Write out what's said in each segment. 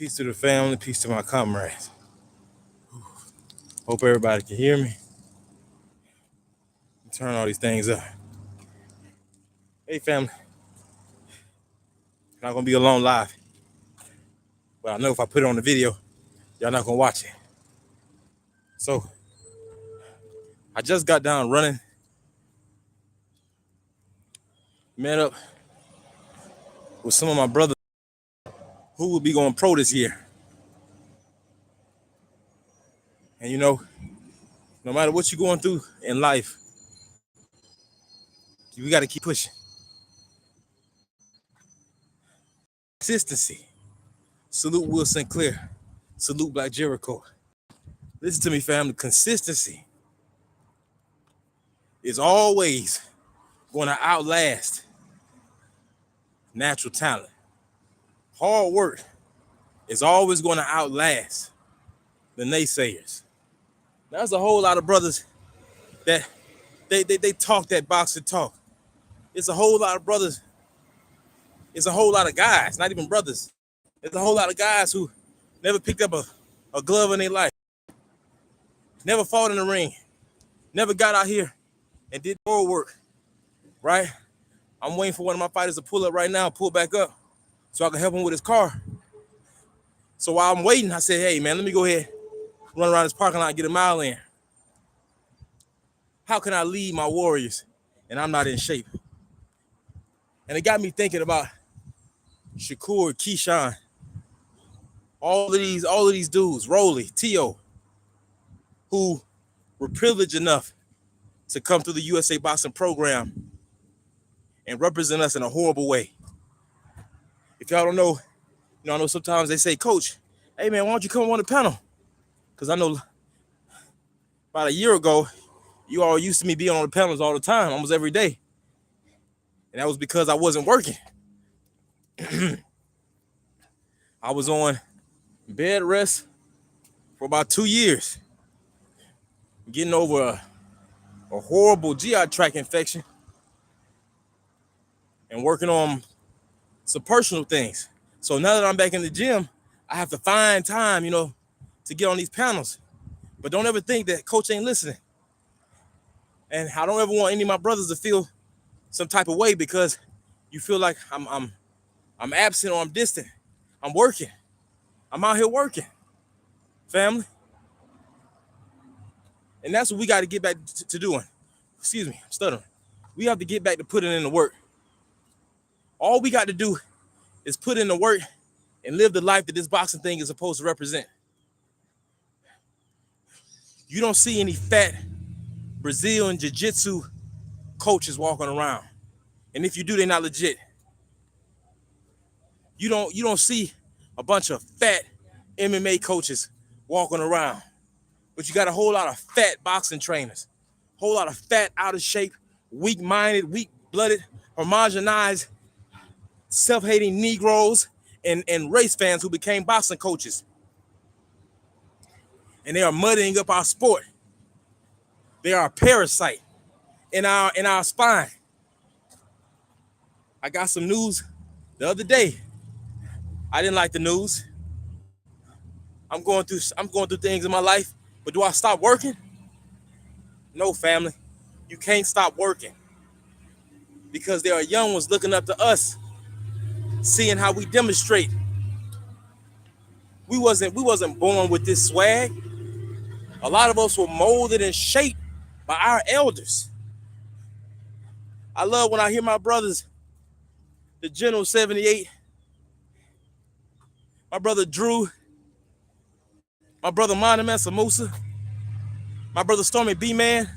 Peace to the family, peace to my comrades. Hope everybody can hear me. Turn all these things up. Hey family, not gonna be alone live. But I know if I put it on the video, y'all not gonna watch it. So I just got down running, met up with some of my brothers who will be going pro this year. And no matter what you're going through in life, we gotta keep pushing. Consistency. Salute Will Sinclair. Salute Black Jericho. Listen to me, family. Consistency is always going to outlast natural talent. Hard work is always going to outlast the naysayers. There's a whole lot of brothers that they talk that boxing talk. It's a whole lot of brothers. It's a whole lot of guys, not even brothers. It's a whole lot of guys who never picked up a glove in their life, never fought in the ring, never got out here and did more work, right? I'm waiting for one of my fighters to pull up right now, pull back up, so I can help him with his car. So while I'm waiting, I said, hey, man, let me go ahead, run around this parking lot and get a mile in. How can I lead my warriors and I'm not in shape? And it got me thinking about Shakur, Keyshawn, all of these dudes, Rolly, Tio, who were privileged enough to come through the USA Boxing program and represent us in a horrible way. If y'all don't know, I know sometimes they say, Coach, hey man, why don't you come on the panel? Because I know about a year ago, you all used to me being on the panels all the time, almost every day. And that was because I wasn't working. I was on bed rest for about 2 years, getting over a horrible GI tract infection and working on some personal things. So now that I'm back in the gym, I have to find time, to get on these panels. But don't ever think that Coach ain't listening. And I don't ever want any of my brothers to feel some type of way because you feel like I'm absent or I'm distant. I'm working. I'm out here working, family. And that's what we got to get back to doing. Excuse me, I'm stuttering. We have to get back to putting in the work. All we got to do is put in the work and live the life that this boxing thing is supposed to represent. You don't see any fat Brazilian jiu-jitsu coaches walking around. And if you do, they're not legit. You don't see a bunch of fat MMA coaches walking around. But you got a whole lot of fat boxing trainers, a whole lot of fat, out of shape, weak-minded, weak-blooded, homogenized, self-hating Negroes and race fans who became boxing coaches. And they are muddying up our sport. They are a parasite in our spine. I got some news the other day. I didn't like the news. I'm going through things in my life, but do I stop working? No, family. You can't stop working because there are young ones looking up to us, seeing how we demonstrate. We wasn't born with this swag. A lot of us were molded and shaped by our elders. I love when I hear my brothers, the General 78, my brother Drew, my brother Monument Samusa, my brother Stormy B-Man,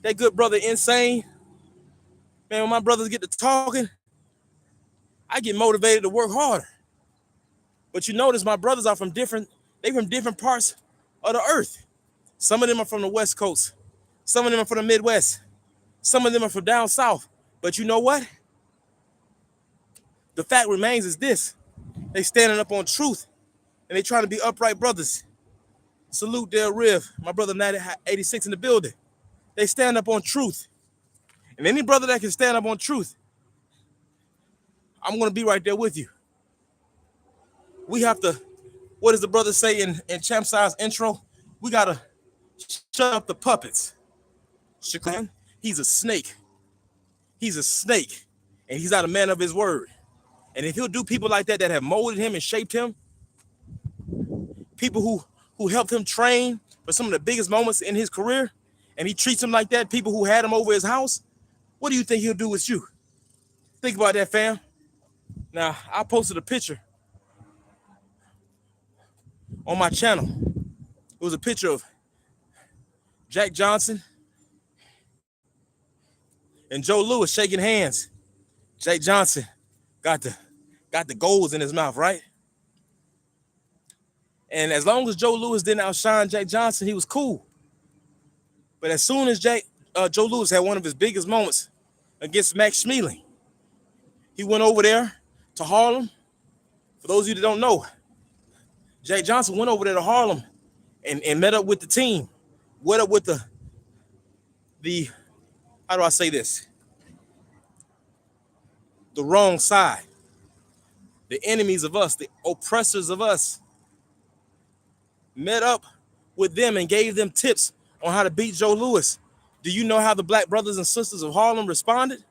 that good brother Insane. Man, when my brothers get to talking, I get motivated to work harder. But you notice my brothers are from different parts of the earth. Some of them are from the West Coast. Some of them are from the Midwest. Some of them are from down south. But you know what? The fact remains is this. They standing up on truth and they trying to be upright brothers. Salute Del Riv, my brother 86 in the building. They stand up on truth. And any brother that can stand up on truth, I'm going to be right there with you. We have to, what does the brother say in Champ Size intro? We got to shut up the puppets. Shakur, he's a snake. He's a snake. And he's not a man of his word. And if he'll do people like that have molded him and shaped him, people who helped him train for some of the biggest moments in his career, and he treats him like that, people who had him over his house, what do you think he'll do with you? Think about that, fam. Now, I posted a picture on my channel. It was a picture of Jack Johnson and Joe Louis shaking hands. Jack Johnson got the golds in his mouth, right? And as long as Joe Louis didn't outshine Jack Johnson, he was cool. But as soon as Joe Louis had one of his biggest moments against Max Schmeling, he went over there to Harlem. For those of you that don't know, Jack Johnson went over there to Harlem and met up with the team. Met up with the how do I say this? The wrong side. The enemies of us, the oppressors of us. Met up with them and gave them tips on how to beat Joe Louis. Do you know how the black brothers and sisters of Harlem responded?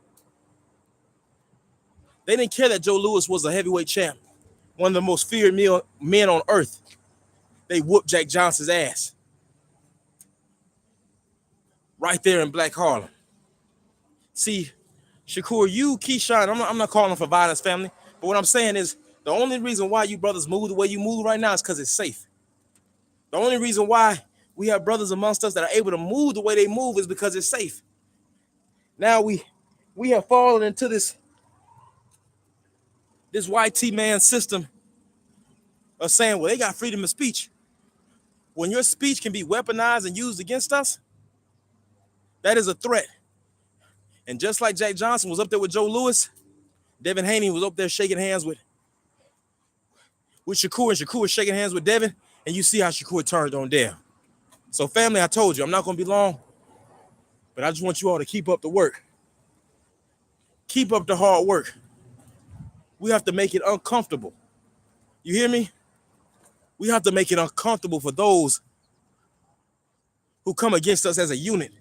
They didn't care that Joe Louis was a heavyweight champ, one of the most feared men on earth. They whooped Jack Johnson's ass right there in Black Harlem. See, Shakur, you, Keyshawn, I'm not calling for violence, family, but what I'm saying is the only reason why you brothers move the way you move right now is because it's safe. The only reason why we have brothers amongst us that are able to move the way they move is because it's safe. Now we have fallen into this YT man system of saying, well, they got freedom of speech. When your speech can be weaponized and used against us, that is a threat. And just like Jack Johnson was up there with Joe Louis, Devin Haney was up there shaking hands with Shakur, and Shakur was shaking hands with Devin, and you see how Shakur turned on down. So family, I told you, I'm not going to be long, but I just want you all to keep up the work. Keep up the hard work. We have to make it uncomfortable. You hear me? We have to make it uncomfortable for those who come against us as a unit.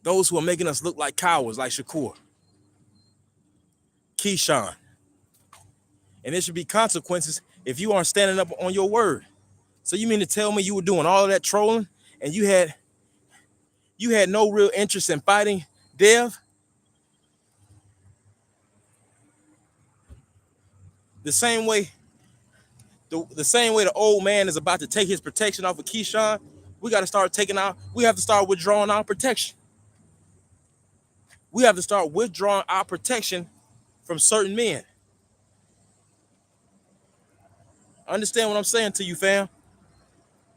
Those who are making us look like cowards, like Shakur, Keyshawn. And there should be consequences if you aren't standing up on your word. So you mean to tell me you were doing all of that trolling and you had no real interest in fighting Dev? The same way the old man is about to take his protection off of Keyshawn, we have to start withdrawing our protection. We have to start withdrawing our protection from certain men. Understand what I'm saying to you, fam?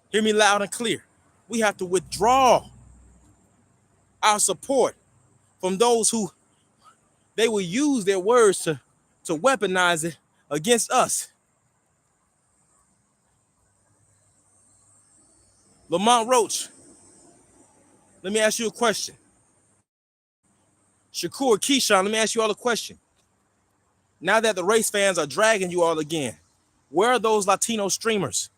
Hear me loud and clear. We have to withdraw our support from those who they will use their words to weaponize it against us. Lamont Roach, let me ask you a question. Shakur, Keyshawn, let me ask you all a question. Now that the race fans are dragging you all again, where are those Latino streamers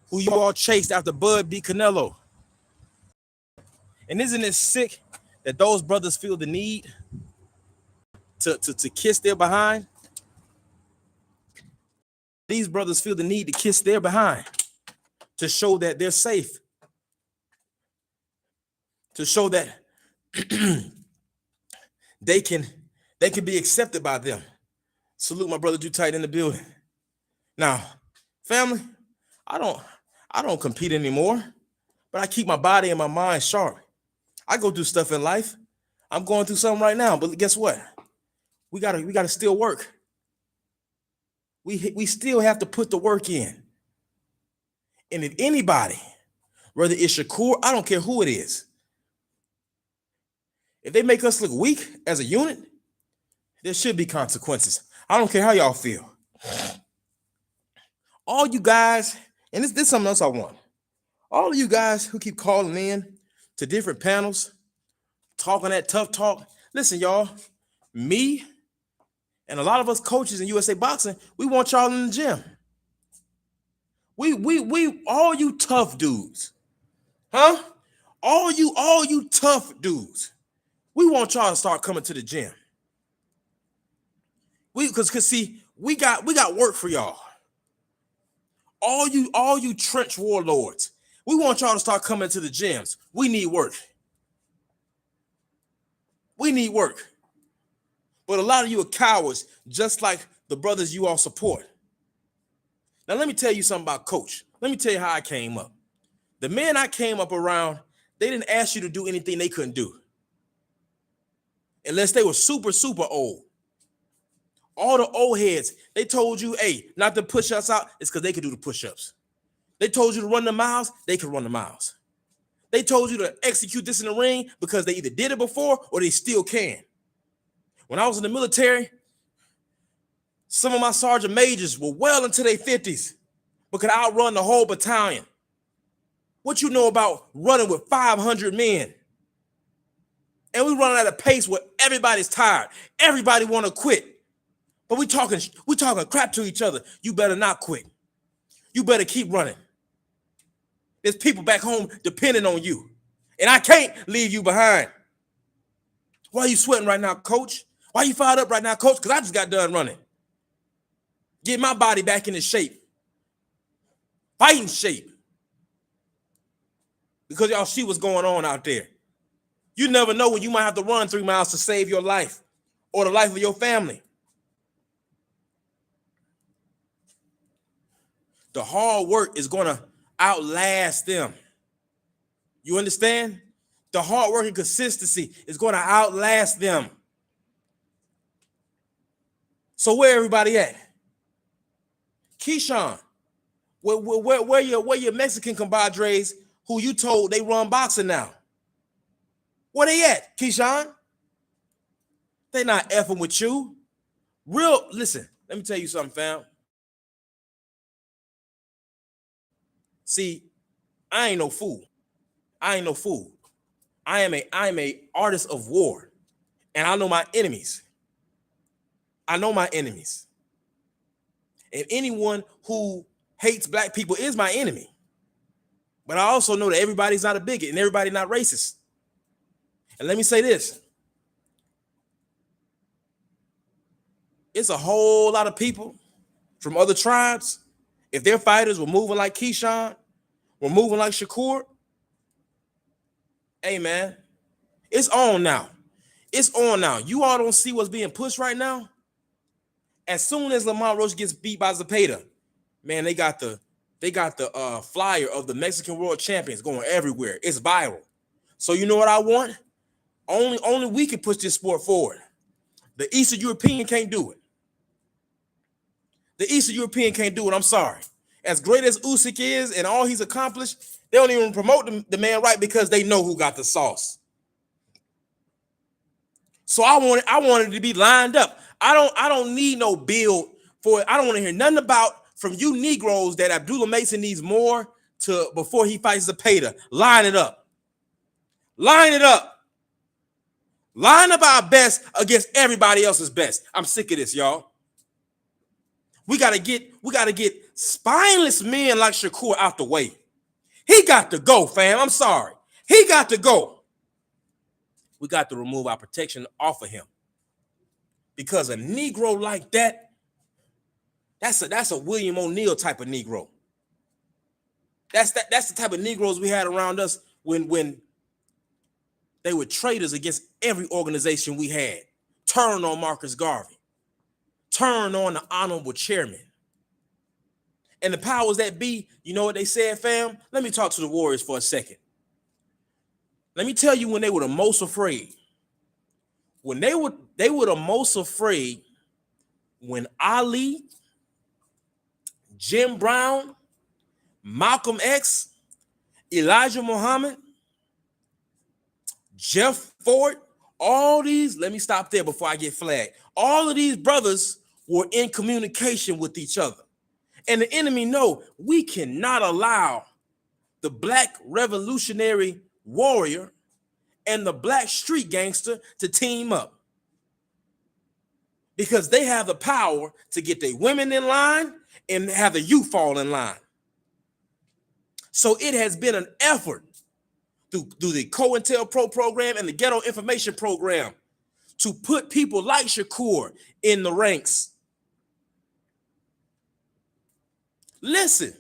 who you all chased after Bud beat Canelo? And isn't it sick that those brothers feel the need to kiss their behind? These brothers feel the need to kiss their behind to show that they're safe, to show that they can be accepted by them. Salute my brother Drew Tight in the building. Now, family, I don't compete anymore, but I keep my body and my mind sharp. I go through stuff in life. I'm going through something right now, but guess what? We gotta still work. We still have to put the work in. And if anybody, whether it's Shakur, I don't care who it is, if they make us look weak as a unit, there should be consequences. I don't care how y'all feel. All you guys, and this is something else I want. All of you guys who keep calling in to different panels, talking that tough talk. Listen, y'all, me And a lot of us coaches in USA Boxing, we want y'all in the gym. We all you tough dudes, huh? All you tough dudes. We want y'all to start coming to the gym. Cause see, we got work for y'all. All you trench warlords. We want y'all to start coming to the gyms. We need work. We need work. But a lot of you are cowards, just like the brothers you all support. Now, let me tell you something about Coach. Let me tell you how I came up. The men I came up around, they didn't ask you to do anything they couldn't do. Unless they were super, super old. All the old heads, they told you, hey, not to push us out, it's because they could do the push-ups. They told you to run the miles, they could run the miles. They told you to execute this in the ring because they either did it before or they still can. When I was in the military, some of my sergeant majors were well into their 50s but could outrun the whole battalion. What you know about running with 500 men? And we running at a pace where everybody's tired. Everybody want to quit. But we talking crap to each other. You better not quit. You better keep running. There's people back home depending on you. And I can't leave you behind. Why are you sweating right now, Coach? Why are you fired up right now, Coach? Because I just got done running. Get my body back into shape. Fighting shape. Because y'all see what's going on out there. You never know when you might have to run 3 miles to save your life or the life of your family. The hard work is going to outlast them. You understand? The hard work and consistency is going to outlast them. So where everybody at? Keyshawn, where your Mexican compadres who you told they run boxing now? Where they at, Keyshawn? They not effing with you. Listen, let me tell you something, fam. See, I ain't no fool. I am a artist of war. And I know my enemies. And anyone who hates black people is my enemy. But I also know that everybody's not a bigot and everybody's not racist. And let me say this. It's a whole lot of people from other tribes. If their fighters were moving like Keyshawn, were moving like Shakur, hey, man, it's on now. It's on now. You all don't see what's being pushed right now? As soon as Lamont Roach gets beat by Zepeda, man, they got the flyer of the Mexican World Champions going everywhere. It's viral. So you know what I want? Only we can push this sport forward. The Eastern European can't do it. I'm sorry. As great as Usyk is and all he's accomplished, they don't even promote the man right because they know who got the sauce. So I wanted to be lined up. I don't need no build for it. I don't want to hear nothing about from you Negroes that Abdullah Mason needs more to before he fights Zepeda. Line it up. Line up our best against everybody else's best. I'm sick of this, y'all. We gotta get spineless men like Shakur out the way. He got to go, fam. I'm sorry. He got to go. We got to remove our protection off of him. Because a Negro like that, that's a William O'Neal type of Negro. That's the type of Negroes we had around us when they were traitors against every organization we had. Turn on Marcus Garvey. Turn on the honorable chairman. And the powers that be, you know what they said, fam? Let me talk to the Warriors for a second. Let me tell you when they were the most afraid. When they were the most afraid when Ali, Jim Brown, Malcolm X, Elijah Muhammad, Jeff Ford, all these, let me stop there before I get flagged. All of these brothers were in communication with each other. And the enemy know we cannot allow the black revolutionary warrior and the black street gangster to team up. because they have the power to get their women in line and have the youth fall in line. So it has been an effort through the COINTELPRO program and the Ghetto Information Program to put people like Shakur in the ranks. Listen,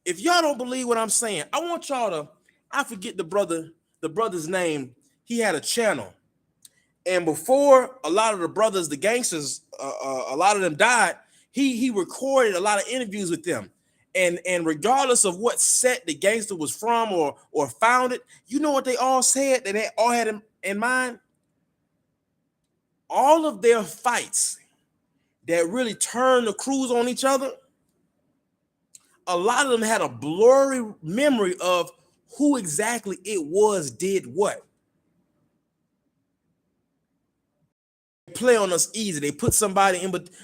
if y'all don't believe what I'm saying, I want y'all to, I forget the brother's name. He had a channel. And before a lot of the brothers, the gangsters, a lot of them died, he recorded a lot of interviews with them. And regardless of what set the gangster was from or founded, you know what they all said that they all had in mind? All of their fights that really turned the crews on each other, a lot of them had a blurry memory of who exactly it was did what. Play on us easy. They put somebody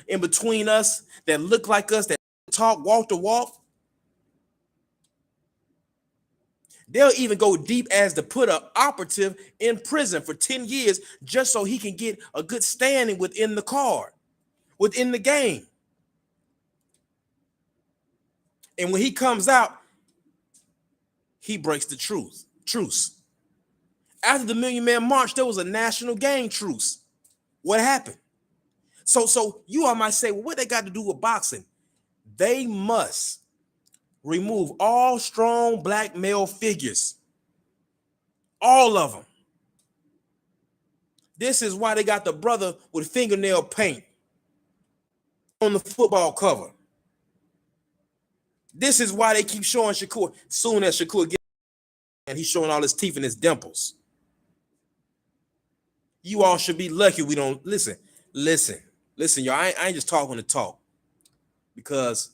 in between us that look like us, that talk, walk the walk. They'll even go deep as to put an operative in prison for 10 years just so he can get a good standing within the card, within the game. And when he comes out, he breaks the truce. After the Million Man March, there was a national gang truce. What happened? So you all might say, well, what they got to do with boxing? They must remove all strong black male figures. All of them. This is why they got the brother with fingernail paint on the football cover. This is why they keep showing Shakur. Soon as Shakur gets and he's showing all his teeth and his dimples. You all should be lucky we don't listen, y'all. I ain't just talking to talk, because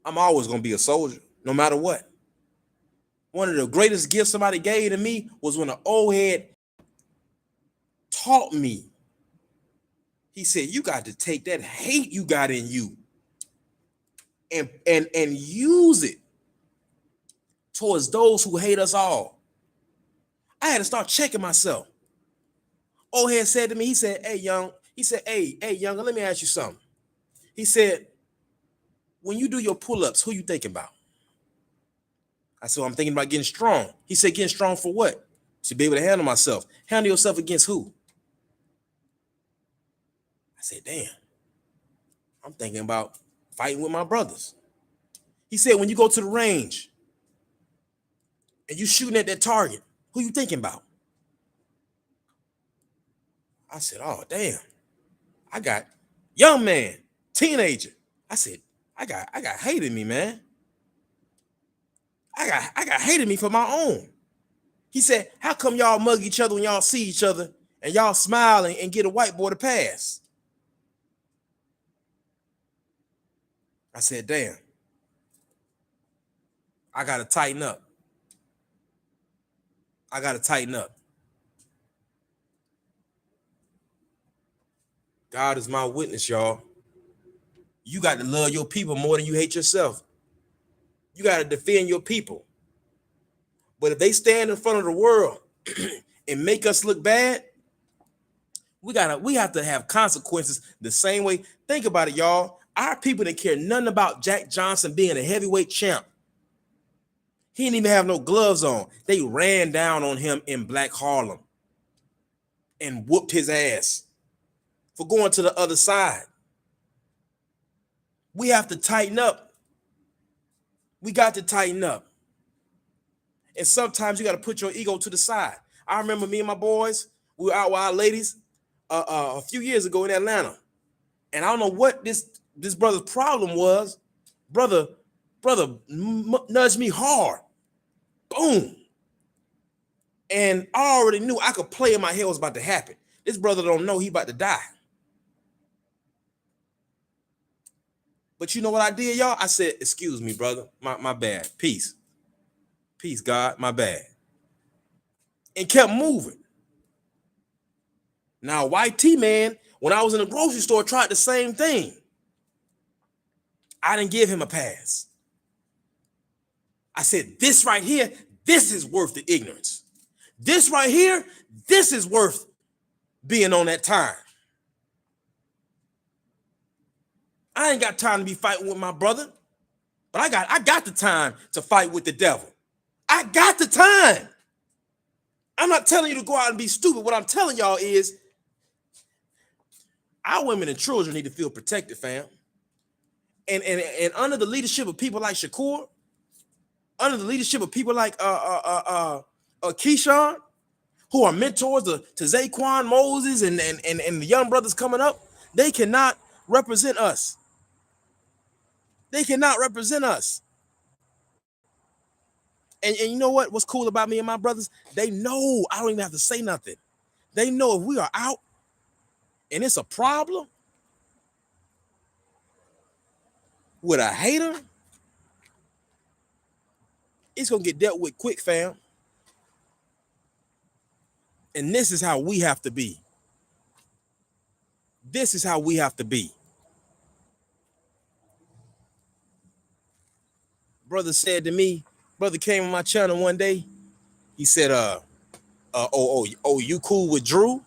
I'm always gonna be a soldier, no matter what. One of the greatest gifts somebody gave to me was when an old head taught me. He said, you got to take that hate you got in you and use it towards those who hate us all. I had to start checking myself. Old head said to me, he said, hey, younger, let me ask you something. He said, when you do your pull-ups, who you thinking about? I said, well, I'm thinking about getting strong. He said, getting strong for what? To be able to handle myself. Handle yourself against who? I said, damn, I'm thinking about fighting with my brothers. He said, when you go to the range and you shooting at that target, who you thinking about? I said, oh, damn, I got young man, teenager. I said, I got hate in me, man. I got hate in me for my own. He said, how come y'all mug each other when y'all see each other and y'all smile and get a white boy to pass? I said, damn, I got to tighten up. I got to tighten up. God is my witness, y'all. You got to love your people more than you hate yourself. You got to defend your people. But if they stand in front of the world and make us look bad, we have to have consequences the same way. Think about it, y'all. Our people didn't care nothing about Jack Johnson being a heavyweight champ. He didn't even have no gloves on. They ran down on him in Black Harlem and whooped his ass for going to the other side. We have to tighten up. We got to tighten up. And sometimes you got to put your ego to the side. I remember me and my boys, we were out with our ladies a few years ago in Atlanta. And I don't know what this brother's problem was. Brother nudged me hard. Boom. And I already knew I could play in my head what was about to happen. This brother don't know he about to die. But you know what I did, y'all? I said, excuse me, brother. My bad. Peace. Peace, God. My bad. And kept moving. Now, White T-Man, when I was in the grocery store, tried the same thing. I didn't give him a pass. I said, this right here, this is worth the ignorance. This right here, this is worth being on that time. I ain't got time to be fighting with my brother, but I got the time to fight with the devil. I got the time. I'm not telling you to go out and be stupid. What I'm telling y'all is our women and children need to feel protected, fam. And under the leadership of people like Shakur, under the leadership of people like Keyshawn, who are mentors to Zaquan Moses and the young brothers coming up, they cannot represent us. They cannot represent us. And you know what? What's cool about me and my brothers? They know I don't even have to say nothing. They know if we are out and it's a problem with a hater, it's gonna get dealt with quick, fam. And this is how we have to be. This is how we have to be. Brother said to me, brother came on my channel one day. He said, you cool with Drew?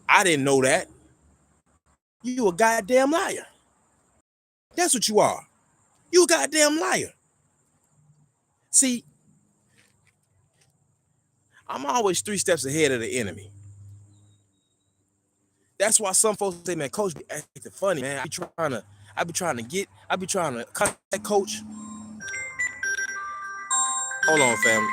I didn't know that. You a goddamn liar. That's what you are. You a goddamn liar. See, I'm always 3 steps ahead of the enemy. That's why some folks say, man, coach be acting funny, man. I be trying to cut that coach. Hold on, family.